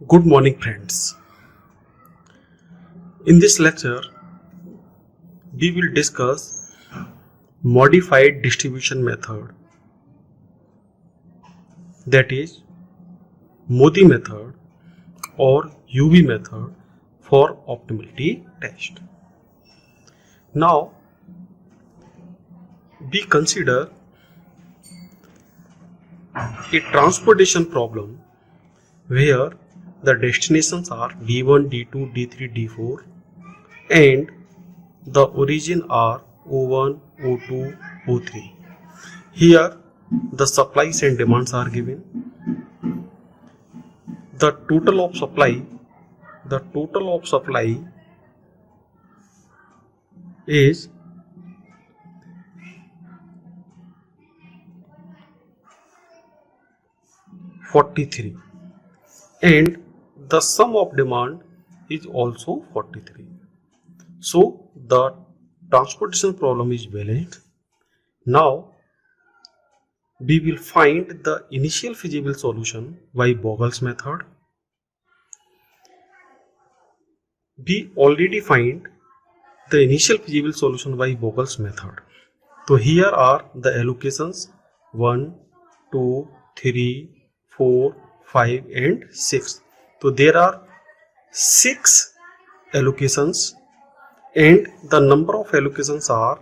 Good morning, friends. In this lecture, we will discuss modified distribution method, that is Modi method or UV method for optimality test. Now, we consider a transportation problem where the destinations are D1, D2, D3, D4 and the origin are O1, O2, O3. Here the supplies and demands are given. The total of supply is 43 and the sum of demand is also 43. So the transportation problem is valid. Now we will find the initial feasible solution by Vogel's method. We already find the initial feasible solution by Vogel's method. So here are the allocations 1, 2, 3, 4, 5 and 6. So there are 6 allocations and the number of allocations are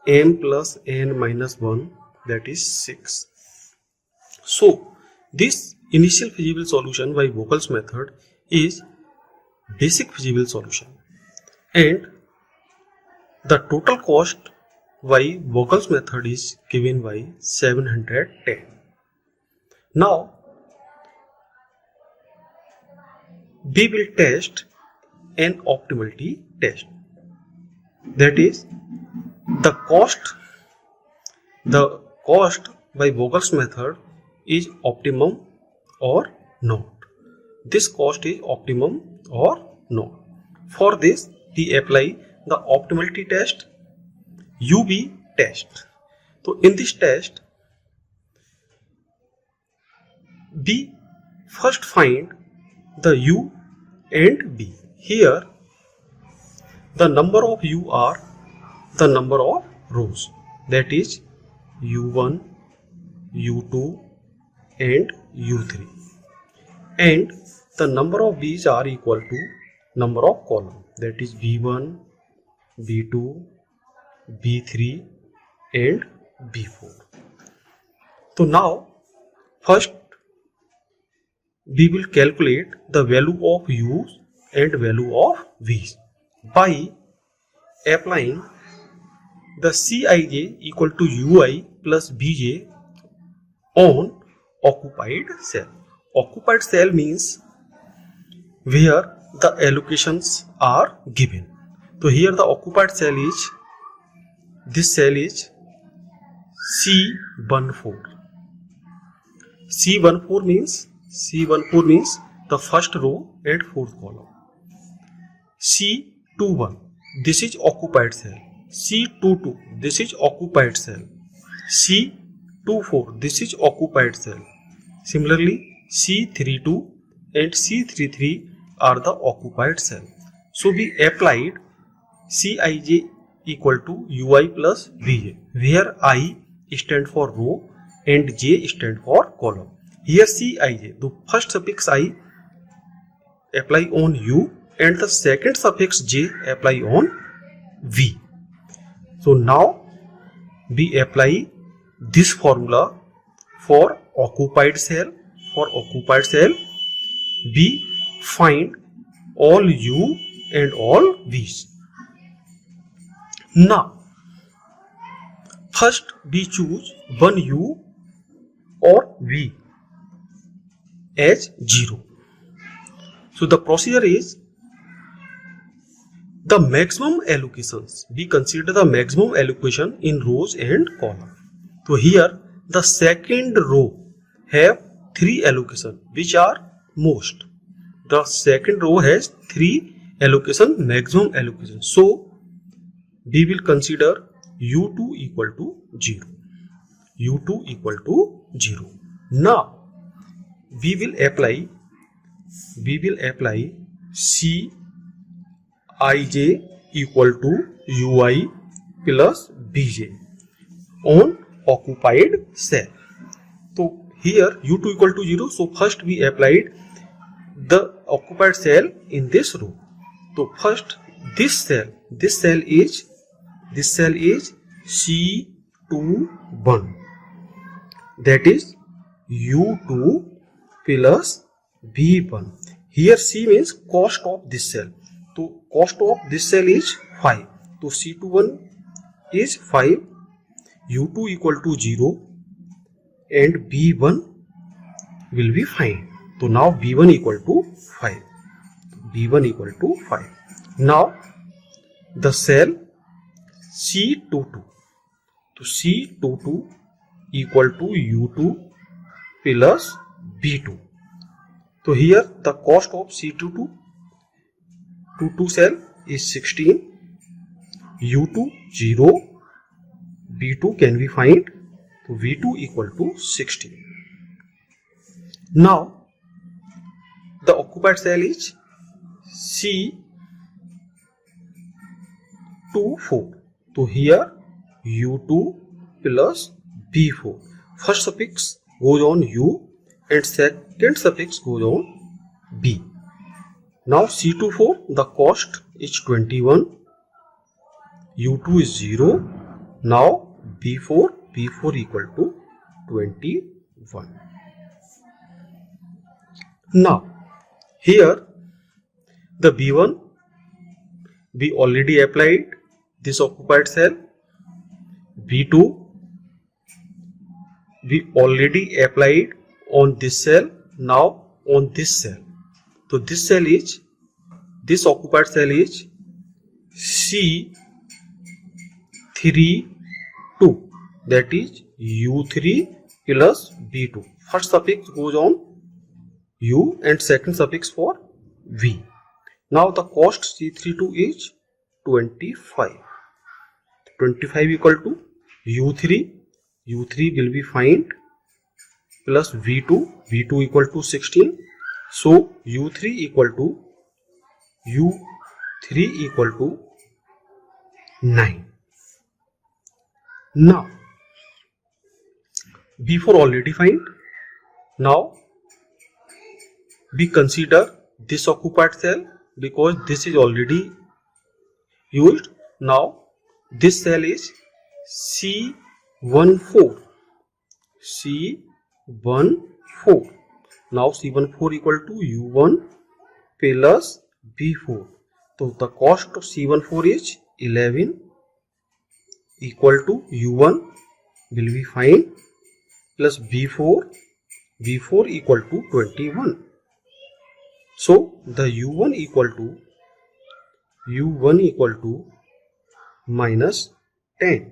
m plus n minus 1, that is 6. So this initial feasible solution by Vogel's method is basic feasible solution and the total cost by Vogel's method is given by 710. Now we will test an optimality test, that is the cost by Vogel's method is optimum or not. This cost is optimum or not. For this we apply the optimality test, UV test. So in this test we first find the U and V. Here the number of U are the number of rows, that is U1, U2 and U3, and the number of V's are equal to number of columns, that is V1, V2, V3 and V4. So now first we will calculate the value of U's and value of V's by applying the Cij equal to Ui plus Bj on occupied cell. Occupied cell means where the allocations are given. So here the occupied cell is, this cell is C14. C14 means the first row and fourth column. C21, this is occupied cell. C22, this is occupied cell. C24, this is occupied cell. Similarly, C32 and C33 are the occupied cell. So we applied Cij equal to Ui plus Vj, where I stand for row and J stand for column. Here Cij, the first suffix I apply on U and the second suffix J apply on V. So now we apply this formula for occupied cell. For occupied cell we find all U and all V's. Now first we choose one U or V as 0. So the procedure is the maximum allocations. We consider the maximum allocation in rows and columns. So here the second row have 3 allocations which are most. The second row has 3 allocation, maximum allocation. So we will consider U2 equal to 0. U2 equal to 0. Now we will apply we will apply Cij equal to Ui plus Bj on occupied cell. So here U2 equal to 0. So first we applied the occupied cell in this row. So first this cell is C21, that is U2 plus B1. Here C means cost of this cell. So cost of this cell is 5. So C21 is 5, U2 equal to 0 and B1 will be fine. So now B1 equal to 5. B1 equal to 5. Now the cell C22. So C22 equal to U2 plus B2. So here the cost of C22 cell is 16, U2 0, B2 can be find. So V2 equal to 16. Now the occupied cell is C24. So here U2 plus B4. First suffix goes on U and second suffix goes on B. Now C24, the cost is 21, U2 is 0. Now B4 equal to 21. Now here the B1 we already applied this occupied cell. B2 we already applied on this cell, now on this cell. So this occupied cell is C32, that is U3 plus B2. First suffix goes on U and second suffix for V. Now the cost C32 is 25. 25 equal to U3 will be find plus V2 equal to 16. So U3 equal to 9. Now B4 already find. Now we consider this occupied cell because this is already used. Now this cell is C14. Now C14 equal to U1 plus B4. So the cost of C14 is 11 equal to U1 will be fine plus B4 equal to 21. So the U1 equal to minus 10.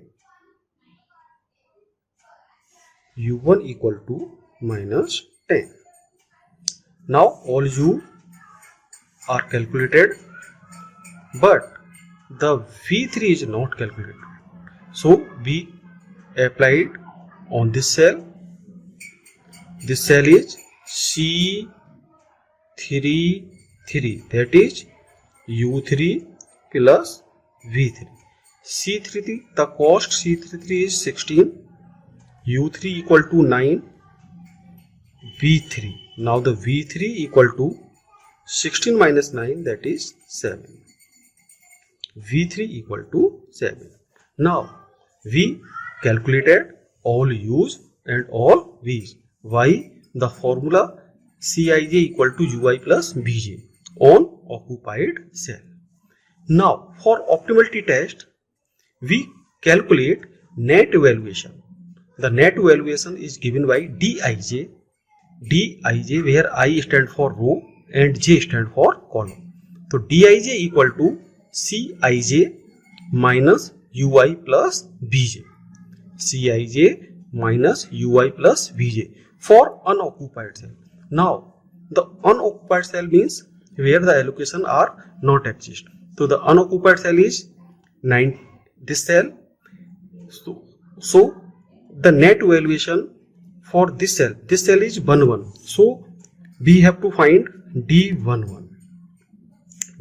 U1 equal to minus 10. Now all U are calculated, but the V3 is not calculated. So we applied on this cell. This cell is C33, that is U3 plus V3. C33, the cost C33 is 16, U3 equal to 9, V3. Now the V3 equal to 16 minus 9, that is 7. V3 equal to 7. Now we calculated all U's and all V's. Why? The formula Cij equal to Ui plus Bj on occupied cell. Now for optimality test, we calculate net evaluation. The net evaluation is given by Dij, where I stand for row and J stand for column. So Dij equal to Cij minus Ui plus Bj. Cij minus Ui plus Bj for unoccupied cell. Now the unoccupied cell means where the allocation are not exist. So the unoccupied cell is 9, this cell. So the net evaluation for this cell is 1 1. So we have to find D11.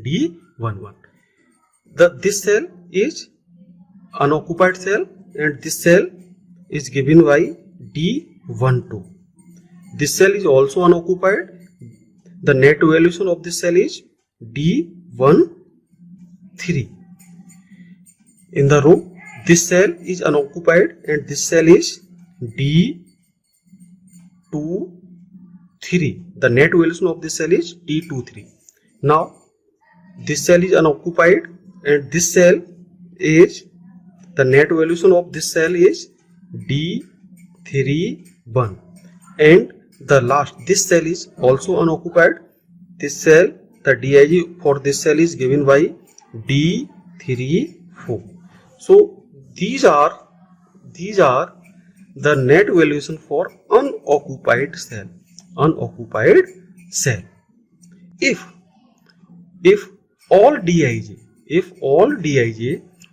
D11. This cell is unoccupied cell and this cell is given by D12. This cell is also unoccupied. The net valuation of this cell is D13. In the row, this cell is unoccupied and this cell is D23. The net valuation of this cell is D23. Now, this cell is unoccupied and this cell is, the net valuation of this cell is D31. And the last, this cell is also unoccupied. This cell, the Dij for this cell is given by D34. So these are the net valuation for unoccupied cell. Unoccupied cell. If all Dij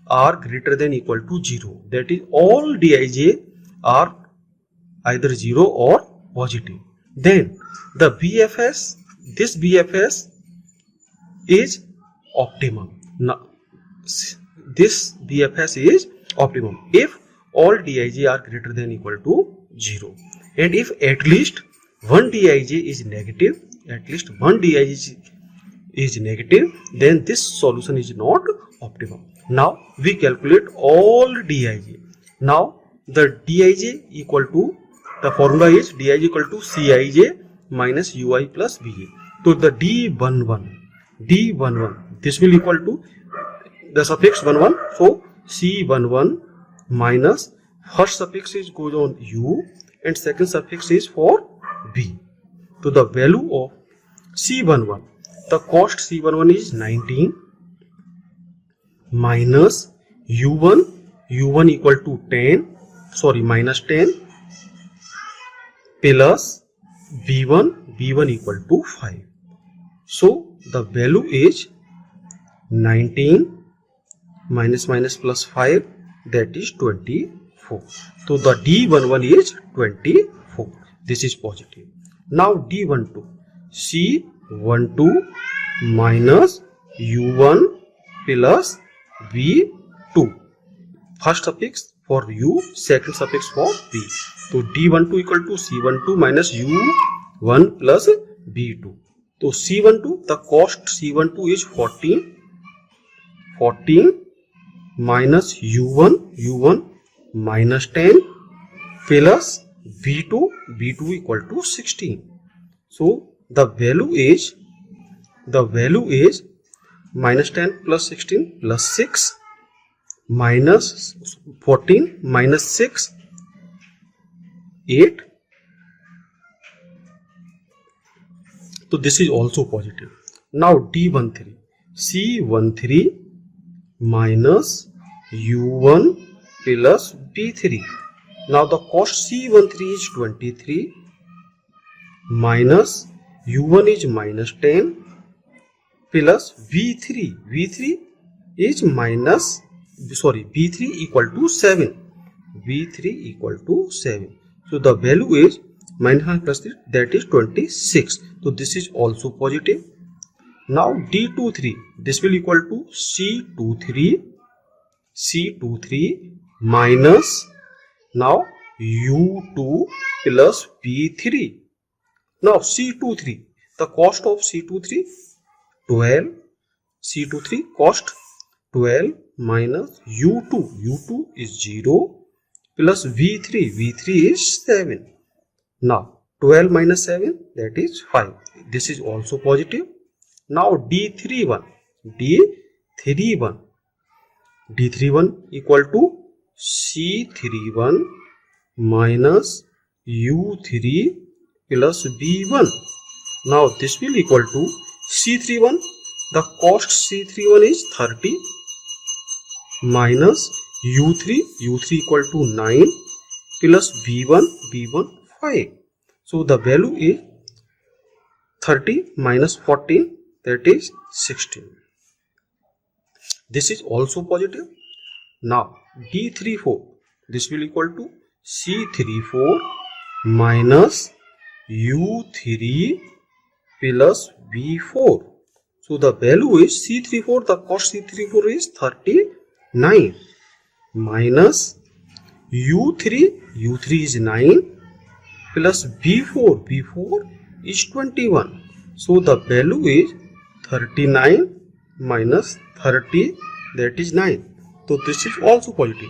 are greater than equal to 0, that is all Dij are either 0 or positive, then the BFS, this BFS is optimum. Now, this BFS is optimum if all Dij are greater than equal to 0, and if at least one Dij is negative, then this solution is not optimum. Now we calculate all Dij. Now the Dij equal to, the formula is Dij equal to Cij minus Ui plus Bj. So the D11, this will equal to the suffix 11. So C11 minus first suffix is goes on U and second suffix is for B. So the value of C11, the cost C11 is 19 minus U1 equal to 10, sorry, minus 10 plus B1 equal to 5. So the value is 19 minus plus 5, that is 24. So the D11 is 24. This is positive. Now D12, C12 minus U1 plus B2. First suffix for U, second suffix for B. So D12 equal to C12 minus U1 plus B2. So C12, the cost C12 is 14 minus U1 minus 10 plus B2 equal to 16. So the value is minus 10 plus 16 plus 6 minus 14 minus 6, 8. So this is also positive. Now D13, C13 minus U1 plus B3. Now the cost C13 is 23 minus U1 is minus 10 plus B3 is minus, sorry, B3 equal to 7. B3 equal to 7. So the value is minus 1 plus 3, that is 26. So this is also positive. Now D23, this will equal to C23 minus now U2 plus B3. Now C23, the cost of C23 12, C23 cost 12 minus U2 is 0 plus V3 is 7. Now 12 minus 7, that is 5. This is also positive. Now D31 equal to C31 minus U3 plus B1. Now this will equal to C31, the cost C31 is 30 minus U3 equal to 9 plus B1 5. So the value is 30 minus 14, that is 16. This is also positive. Now D34, this will equal to C34 minus U3 plus V4. So the value is C34, the cost C34 is 39 minus U3 is 9 plus V4 is 21. So the value is 39 minus 30, that is 9. So this is also positive.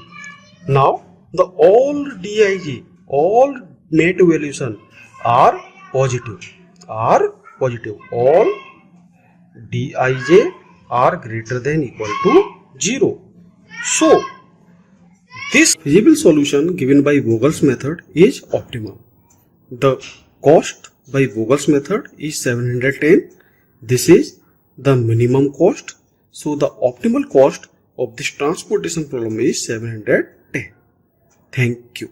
Now the all Dij, all net valuation are positive. All Dij are greater than equal to 0. So this feasible solution given by Vogel's method is optimum. The cost by Vogel's method is 710. This is the minimum cost. So the optimal cost of this transportation problem is 710. Thank you.